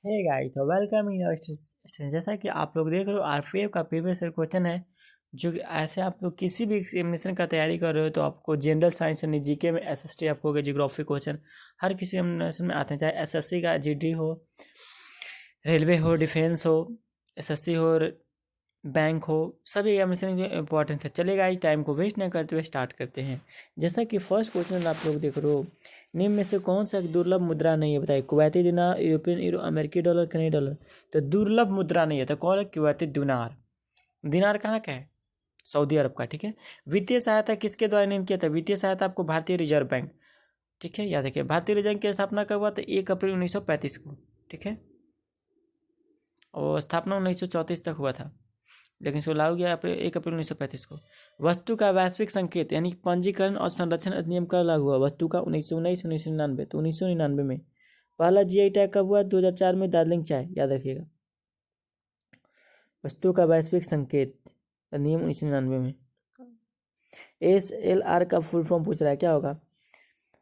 Hey guys, तो welcome in our station. जैसा कि आप लोग देख रहे हो, आरपीएफ का प्रीवियस ईयर क्वेश्चन है। जो कि ऐसे आप लोग किसी भी एग्जामिनेशन का तैयारी कर रहे हो तो आपको जनरल साइंस यानी जीके में एसएसटी आपको होगा, जियोग्राफी क्वेश्चन हर किसी एग्जामिनेशन में आते हैं, चाहे एसएससी का जीडी हो, रेलवे हो, डिफेंस हो, एसएससी हो, बैंक हो, सभी एग्जामिनेशन इंपॉर्टेंट है। चलिएगा, आज टाइम को वेस्ट न करते हुए स्टार्ट करते हैं। जैसा कि फर्स्ट क्वेश्चन आप लोग देख रहे हो, निम्न में से कौन सा एक दुर्लभ मुद्रा नहीं है, बताइए। कुवैती दिनार, यूरोपियन यूरो, अमेरिकी डॉलर, कनाडी डॉलर। तो दुर्लभ मुद्रा नहीं है तो कौन है? कुवैती दिनार। दिनार कहाँ का है? सऊदी अरब का। ठीक है। वित्तीय सहायता किसके द्वारा नियमित किया था? वित्तीय सहायता आपको भारतीय रिजर्व बैंक। ठीक है, याद रखिए। भारतीय रिजर्व बैंक की स्थापना कब हुआ था? 1 अप्रैल 1935 को। ठीक है। और स्थापना 1934 तक हुआ था, लेकिन इसको लागू किया 1 अप्रैल 1935 को। वस्तु का वैश्विक संकेत यानी पंजीकरण और संरक्षण अधिनियम कब लागू हुआ? वस्तु का 1919, 1999। तो 1999 में। पहला जीआई टैग कब हुआ? 2004 में, दार्जिलिंग चाय, याद रखिएगा। वस्तु का वैश्विक संकेत अधिनियम 1999 में। SLR का फुल फॉर्म पूछ रहा है, क्या होगा?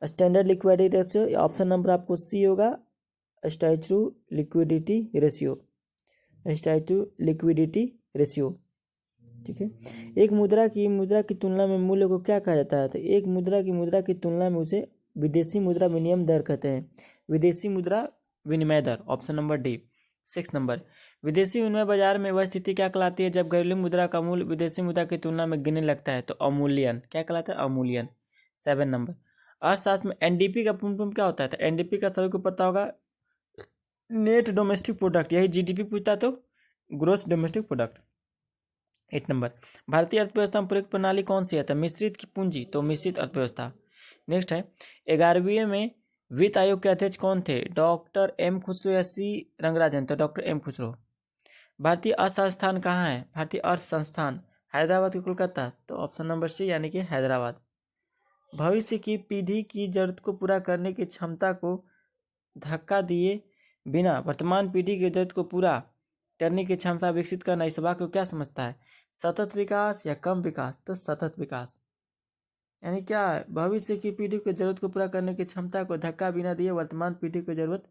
Standard liquidity ratio. Option number आपको सी होगा, statue liquidity ratio. Statue liquidity ratio. ठीक है। एक मुद्रा की तुलना में मूल्य को क्या कहा जाता है? तो एक मुद्रा की तुलना में उसे विदेशी मुद्रा विनिमय दर कहते हैं। विदेशी मुद्रा विनिमय दर, ऑप्शन नंबर डी। 6 नंबर, विदेशी विनिमय बाजार में वह स्थिति क्या कहलाती है जब घरेलू मुद्रा का मूल्य विदेशी मुद्रा की तुलना में गिरने लगता है? तो अवमूल्यन। क्या कहलाता है? अवमूल्यन। 7 नंबर, अर्थशास्त्र में एनडीपी का पूर्ण फॉर्म क्या होता है? तो एनडीपी का सभी को पता होगा, नेट डोमेस्टिक प्रोडक्ट। यही जीडीपी पूछता तो ग्रोस डोमेस्टिक प्रोडक्ट। 8 नंबर, भारतीय अर्थव्यवस्था में प्रयुक्त प्रणाली कौन सी है? तो मिश्रित की पूंजी, तो मिश्रित अर्थव्यवस्था। नेक्स्ट है, 11वीं में वित्त आयोग के अध्यक्ष कौन थे? डॉक्टर एम खुसरो या सी रंगराजन? तो डॉक्टर एम खुसरो। भारतीय अर्थ संस्थान कहाँ है? भारतीय अर्थ संस्थान हैदराबाद की कोलकाता? तो ऑप्शन नंबर सी यानी कि हैदराबाद। भविष्य की पीढ़ी की जरूरत को पूरा करने की क्षमता को धक्का दिए बिना वर्तमान पीढ़ी की जरूरत को पूरा करने की क्षमता विकसित करना, इस वाक्य को क्या समझता है? सतत विकास या कम विकास? तो सतत विकास। यानी क्या है? भविष्य की पीढ़ी की जरूरत को पूरा करने की क्षमता को धक्का बिना दिए वर्तमान पीढ़ी की जरूरत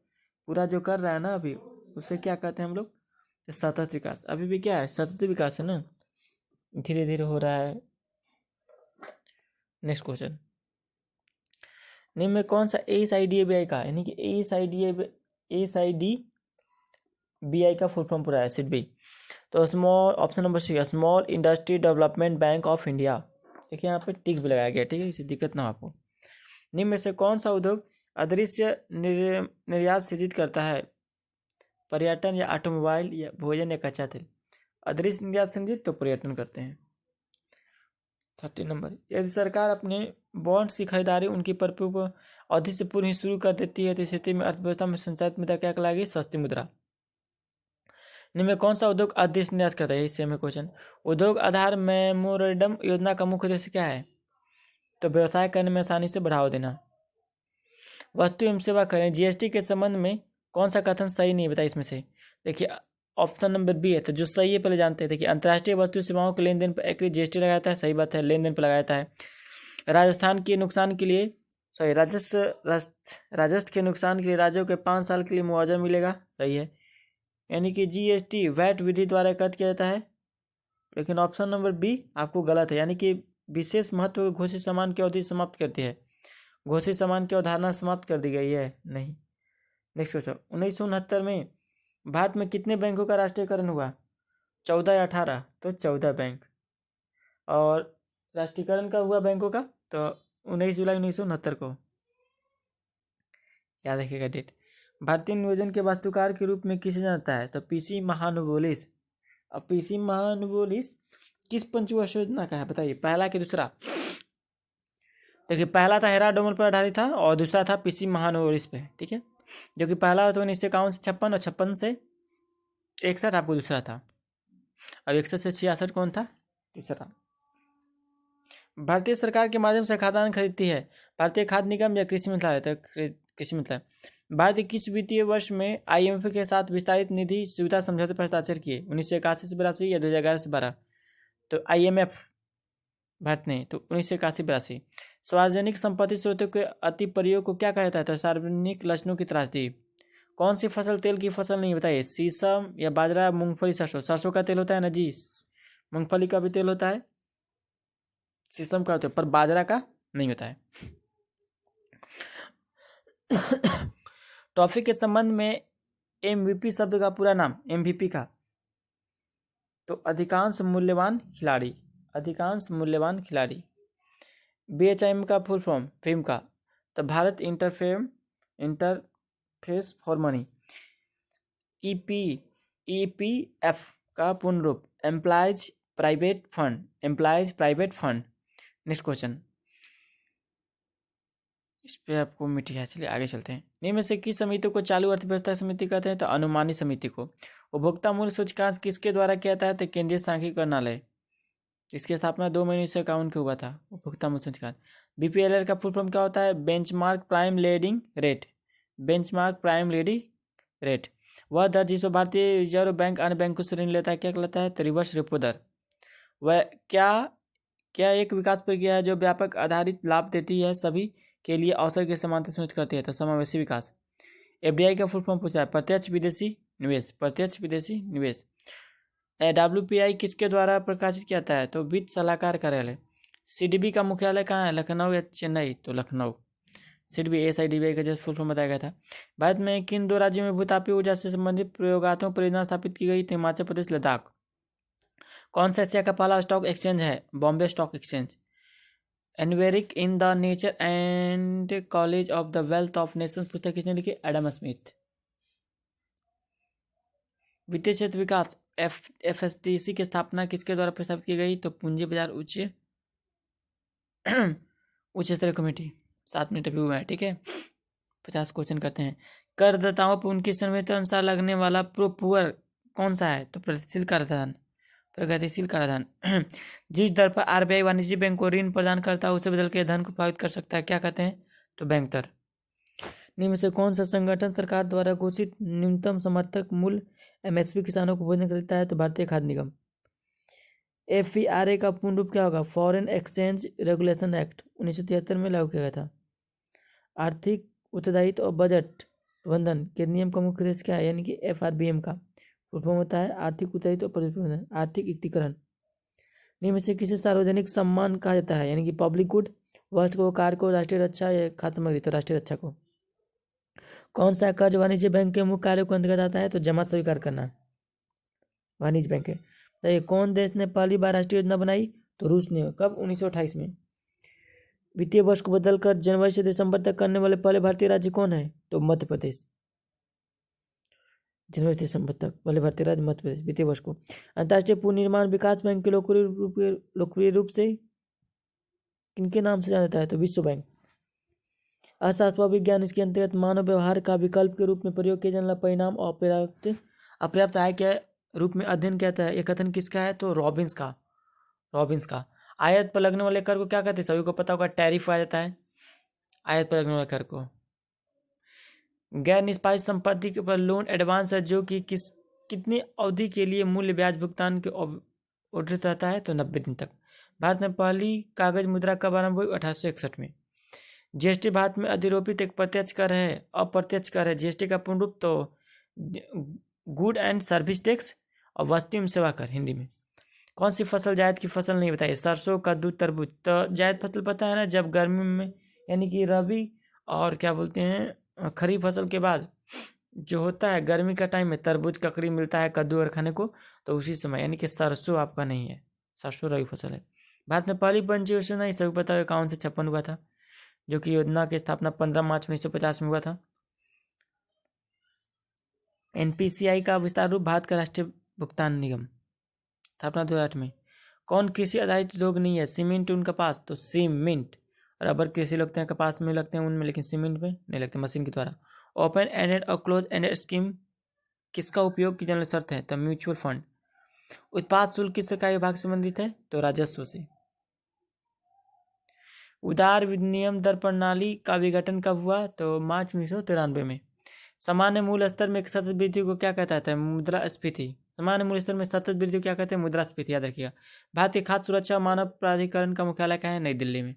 पूरा जो कर रहा है ना अभी, उसे क्या कहते हैं हम लोग? तो सतत विकास। अभी भी क्या है? सतत विकास है ना, धीरे धीरे हो रहा है। नेक्स्ट क्वेश्चन, निम्न में कौन सा ASIDBI का यानी कि ASIDBI का फुल फॉर्म पूरा है? SIDBI। तो small, option number C, small industry development bank of India. देखिए यहाँ पे टिक भी लगाया गया, ठीक है, इससे दिक्कत ना हो आपको। निम्न में से कौन सा उद्योग अदृश्य निर्यात सृजित करता है? पर्यटन या ऑटोमोबाइल या भोजन या कच्चा तेल? अदृश्य निर्यात सृजित तो पर्यटन करते हैं। 30 नंबर, यदि सरकार अपने बॉन्ड्स की खरीदारी उनकी परिपक्व अवधि से पूर्व ही शुरू कर देती है तो इस स्थिति में अर्थव्यवस्था में संचालित मुद्रा क्या कहलाएगी? सस्ती मुद्रा। निम्न में कौन सा उद्योग अदृश्य निर्यात करता है? इससे हमें क्वेश्चन। उद्योग आधार मेमोरेंडम योजना का मुख्य उद्देश्य क्या है? तो व्यवसाय करने में आसानी से बढ़ावा देना। वस्तु एवं सेवा करें, जीएसटी के संबंध में कौन सा कथन सही नहीं बताइए इसमें से? देखिए, ऑप्शन नंबर बी है, तो जो सही है पहले जानते हैं। देखिए, अंतर्राष्ट्रीय वस्तु सेवाओं के लेन देन पर एक जीएसटी लगाता है, सही बात है, लेन देन पर लगाता है। राजस्थान के नुकसान के लिए सॉरी राजस्व के नुकसान के लिए राज्यों के 5 साल के लिए मुआवजा मिलेगा, सही है। यानी कि जीएसटी वैट विधि द्वारा एकत्र किया जाता है, लेकिन ऑप्शन नंबर बी आपको गलत है। यानी कि विशेष महत्व घोषित सामान की अवधि समाप्त करती है, घोषित सामान की अवधारणा समाप्त कर दी गई है, नहीं। नेक्स्ट क्वेश्चन, 1969 में भारत में कितने बैंकों का राष्ट्रीयकरण हुआ? 14 या 18? तो 14 बैंक। और राष्ट्रीयकरण कब हुआ बैंकों का? तो 19 जुलाई 1969 को, याद रखिएगा डेट। भारतीय नियोजन के वास्तुकार के रूप में किसे जानता है? तो पीसी महानुबोलिस। अब पीसी महानुबोलिस किस पंचवर्ष योजना का है बताइए? पहला कि दूसरा? देखिए, पहला था हेरा डोमल पर आधारित था और दूसरा था पीसी महानुबोलिस पे, ठीक है। जो कि पहला तो 1951 से 56 और 56 से 61 आपको दूसरा था। अब 61 से 66 कौन था? तीसरा। भारतीय सरकार के माध्यम से खाद्यान्न खरीदती है, भारतीय खाद्य निगम या कृषि मंत्रालय? तो कृषि मंत्रालय। भारत किस वित्तीय वर्ष में IMF के साथ विस्तारित निधि सुविधा समझौते पर हस्ताक्षर किए? 1981 से 82 या 2011 से 12? तो IMF भारत ने, तो 1981-82। सार्वजनिक संपत्ति स्रोतों के अति प्रयोग को क्या कहा जाता है? तो सार्वजनिक लक्षणों की त्रासदी। कौन सी फसल तेल की फसल नहीं बताइए? सीसम या बाजरा, मूंगफली, सरसों? सरसों का तेल होता है ना जी। मूंगफली का भी तेल होता है, शीशम का होता है, पर बाजरा का नहीं होता है। ट्रॉफी के संबंध में एमवीपी शब्द का पूरा नाम, एमवीपी का, तो अधिकांश मूल्यवान खिलाड़ी, अधिकांश मूल्यवान खिलाड़ी। बीएचआईएम का फुल फॉर्म, फेम का, तो Bharat interface for money. EPF का पूर्ण रूप, employees private fund, employees private fund. Next question, इस पे आपको मिट्टी है। चलिए आगे चलते हैं। निम्न में से किस समिति को चालू अर्थव्यवस्था समिति कहते हैं? तो अनुमानी समिति को। उपभोक्ता मूल्य सूचकांक किसके द्वारा किया जाता है? तो केंद्रीय सांख्यिकी प्रणाली। इसकी स्थापना 2 मई 1951 को हुआ था, उपभोक्ता मूल्य सूचकांक। बीपीएलआर का फुल फॉर्म क्या होता है? Benchmark prime leading rate, benchmark prime leading rate. वह दर जिस पर भारतीय रिजर्व बैंक अन्य बैंकों से ऋण लेता है क्या कहलाता है? तो रिवर्स रेपो दर। वह क्या एक विकास प्रक्रिया है जो व्यापक आधारित लाभ देती है, सभी के लिए अवसर के समानता सुनिश्चित करती है? तो समावेशी विकास। एफडीआई का फुल फॉर्म पूछा है, प्रत्यक्ष विदेशी निवेश, प्रत्यक्ष विदेशी निवेश। डब्ल्यूपीआई किसके द्वारा प्रकाशित किया जाता है? तो वित्त सलाहकार कार्यालय। सीडीबी का मुख्यालय कहाँ है? लखनऊ या चेन्नई? तो लखनऊ। सीडीबी एसआईडीबीआई का जैसे फुल फॉर्म बताया गया था। भारत में किन 2 राज्यों में भूतापीय ऊर्जा से संबंधित प्रयोगात्मक परियोजना स्थापित की गई थी? हिमाचल प्रदेश, लद्दाख। कौन सा एशिया का पहला स्टॉक एक्सचेंज है? Bombay stock exchange. एनवेरिक in the nature and college of the wealth of nations पुस्तक किसने लिखी? Adam Smith. वित्तीय क्षेत्र विकास एफएसडीसी की स्थापना किसके द्वारा प्रस्तावित की गई? तो पूंजी बाजार उच्च स्तरीय कमेटी। 7 मिनट अभी हुआ है, ठीक है। 50 क्वेश्चन करते हैं। करदाताओं पर उनकी सर्वोत्तम अनुसार लगने वाला प्रोपुअर कौन सा है? तो प्रगतिशील कराधान, प्रगतिशील कराधान। जिस दर पर आरबीआई वाणिज्यिक बैंक को ऋण प्रदान करता है उसे बदल के धन को प्रभावित कर सकता है, क्या कहते हैं? तो बैंक दर। निम्न में से कौन सा संगठन सरकार द्वारा घोषित न्यूनतम समर्थक मूल्य एमएसपी किसानों को भुगतान करता है? तो भारतीय खाद्य निगम। एफईआरए का पूर्ण रूप क्या होगा? फॉरेन एक्सचेंज रेगुलेशन एक्ट 1973 में लागू किया गया था। आर्थिक उत्तरदायित्व और बजट प्रबंधन के नियम का मुख्य उद्देश्य क्या है? यानी कि एफआरबीएम का फुल फॉर्म होता है आर्थिक उत्तरदायित्व और बजट प्रबंधन, आर्थिक एकीकरण। निम्न में से किसे सार्वजनिक सम्मान कहा जाता है? यानी कि पब्लिक गुड, वस्त्र को, कार को, राष्ट्रीय रक्षा या खाद्य सामग्री? तो राष्ट्रीय रक्षा को। कौन सा कर्ज वाणिज्य बैंक के मुख्य कार्यों को अंतर्गत आता है? तो जमा स्वीकार करना वाणिज्य बैंक है। तो कौन देश ने पहली बार राष्ट्रीय योजना बनाई? तो रूस ने। कब? 1928 में। वित्तीय वर्ष को बदलकर जनवरी से दिसंबर तक करने वाले पहले भारतीय राज्य कौन है? तो मध्य प्रदेश। जनवरी से दिसंबर तक पहले भारतीय राज्य मध्य प्रदेश वित्तीय वर्ष को। अंतर्राष्ट्रीय पुनर्निर्माण विकास बैंक के लोकप्रिय रूप से किनके नाम से जाना जाता है? तो विश्व बैंक। अर्थशास्त्र व विज्ञान इसके अंतर्गत मानव व्यवहार का विकल्प के रूप में प्रयोग किया जाने वाला परिणाम और अपर्याप्त आय के रूप में अध्ययन किया जाता है। यह कथन किसका है? तो रॉबिन्स का, रॉबिन्स का। आयात पर लगने वाले कर को क्या कहते हैं? सभी को पता होगा, टैरिफ आ जाता है आयात पर लगने वाले कर को। गैर निष्पादित संपत्ति के ऊपर लोन एडवांस है जो कि कितनी अवधि के लिए मूल्य ब्याज भुगतान के उद्धृत रहता है? तो 90 दिन तक। भारत में पहली कागज मुद्रा कब आरंभ हुई? 1861 में। जीएसटी भारत में अधिरोपित एक प्रत्यक्ष कर है, अप्रत्यक्ष कर है। जीएसटी का पूर्ण रूप तो गुड एंड सर्विस टैक्स और वस्तु एवं सेवा कर हिंदी में। कौन सी फसल जायद की फसल नहीं बताई? सरसों, कद्दू, तरबूज। तो जायद फसल पता है ना, जब गर्मी में यानी कि रबी और क्या बोलते हैं खरीफ फसल के बाद जो होता है गर्मी का टाइम में तरबूज ककड़ी मिलता है कद्दू और खाने को, तो उसी समय यानी कि सरसों आपका नहीं है, सरसों रबी फसल है। भारत में पहली पंच योजना सभी पता है 51 से 56 हुआ था, जो कि योजना की स्थापना 15 मार्च 1950 में हुआ था। एनपीसीआई का विस्तार रूप भारत का राष्ट्रीय भुगतान निगम, स्थापना 2008 में। कौन कृषि आधारित उद्योग नहीं है? सीमेंट, उन, कपास। तो सीमेंट। रबर कृषि लगते हैं, कपास में लगते हैं, उनमें, लेकिन सीमेंट में नहीं लगते मशीन के द्वारा। ओपन एंडेड और क्लोज एंडेड स्कीम किसका उपयोग की जाने वाली शर्त है? तो म्यूचुअल फंड। उत्पाद शुल्क किस सरकारी विभाग से संबंधित है? तो राजस्व से। उदार विनिमय दर प्रणाली का विघटन कब हुआ? तो मार्च 1993 में। सामान्य मूल स्तर में सतत वृद्धि को क्या कहता है? मुद्रास्फीति। सामान्य मूल स्तर में सतत वृद्धि को क्या कहते हैं? मुद्रास्फीति, याद रखिएगा। भारतीय खाद्य सुरक्षा और मानव प्राधिकरण का मुख्यालय कहाँ है? नई दिल्ली में।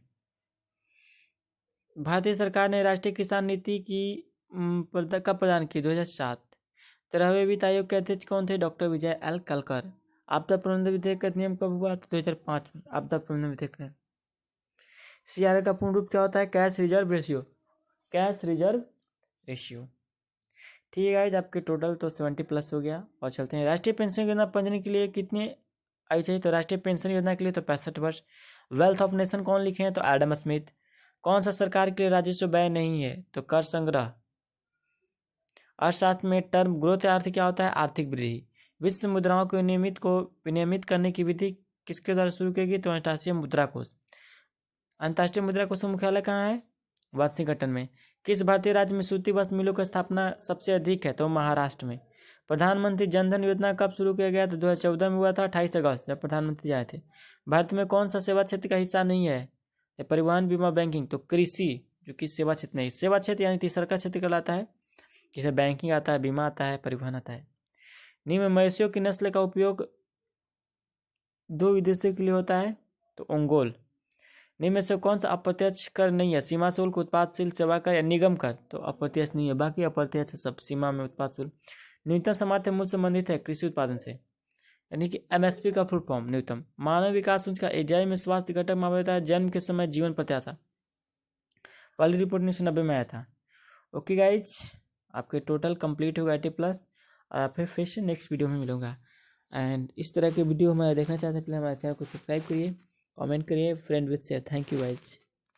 भारतीय सरकार ने राष्ट्रीय किसान नीति की कब प्रदान की? 2007। 13वें वित्त आयोग के अध्यक्ष कौन थे? डॉक्टर विजय एल कलकर। आपदा प्रबंधन विधेयक का अधिनियम कब हुआ? तो 2005 में आपदा प्रबंधन विधेयक में। सीआरआर का पूर्ण रूप क्या होता है? Cash reserve ratio. Cash reserve ratio. ठीक है गाइस, आपके टोटल तो 70+ हो गया। और चलते हैं, राष्ट्रीय पेंशन योजना पंजीयन के लिए कितनी आयु चाहिए? तो राष्ट्रीय पेंशन योजना के लिए तो 65 वर्ष। वेल्थ ऑफ नेशन कौन लिखे हैं? तो एडम स्मिथ। कौन सा सरकार के लिए राजस्व व्यय नहीं है? तो कर संग्रह। अर्थशास्त्र में टर्म ग्रोथ अर्थ क्या होता है? आर्थिक वृद्धि। विश्व मुद्राओं को विनियमित करने की विधि किसके द्वारा शुरू की गई? तो अंतर्राष्ट्रीय मुद्रा कोष। अंतर्राष्ट्रीय मुद्रा कोष का मुख्यालय कहाँ है? वाशिंगटन में। किस भारतीय राज्य में सूती वस्त्र मिलों की स्थापना सबसे अधिक है? तो महाराष्ट्र में। प्रधानमंत्री जनधन योजना कब शुरू किया गया? तो 2014 में हुआ था, 28 अगस्त, जब प्रधानमंत्री आए थे। भारत में कौन सा सेवा क्षेत्र का हिस्सा नहीं है? परिवहन, बीमा, बैंकिंग। तो कृषि, जो कि सेवा क्षेत्र नहीं। सेवा क्षेत्र यानी तीसरा का क्षेत्र कहलाता है, जिसे बैंकिंग आता है, बीमा आता है, परिवहन आता है। निम्न में मवेशियों की नस्ल का उपयोग 2 उद्देश्यों के लिए होता है? तो ओंगोल। निम्न में से कौन सा अप्रत्यक्ष कर नहीं है? सीमा शुल्क, उत्पाद शुल्क, सेवा कर या निगम कर। तो अप्रत्यक्ष नहीं है, बाकी अप्रत्यक्ष सब। सीमा में उत्पाद शुल्क। न्यूनतम समर्थन मूल्य संबंधित है कृषि उत्पादन से, यानी कि एमएसपी का फुल फॉर्म न्यूनतम। मानव विकास सूचकांक एजाई में स्वास्थ्य घटक मापा जाता है? जन्म के समय, जीवन प्रत्याशा। पहली रिपोर्ट 1990 में आया था। ओके गाइज, आपके टोटल कंप्लीट होगा 80+। और फिर से नेक्स्ट वीडियो में मिलूंगा। एंड इस तरह के वीडियो हमारे देखना चाहते हैं, पहले हमारे चैनल को सब्सक्राइब करिए, कमेंट करिए, friend with share. Thank you guys.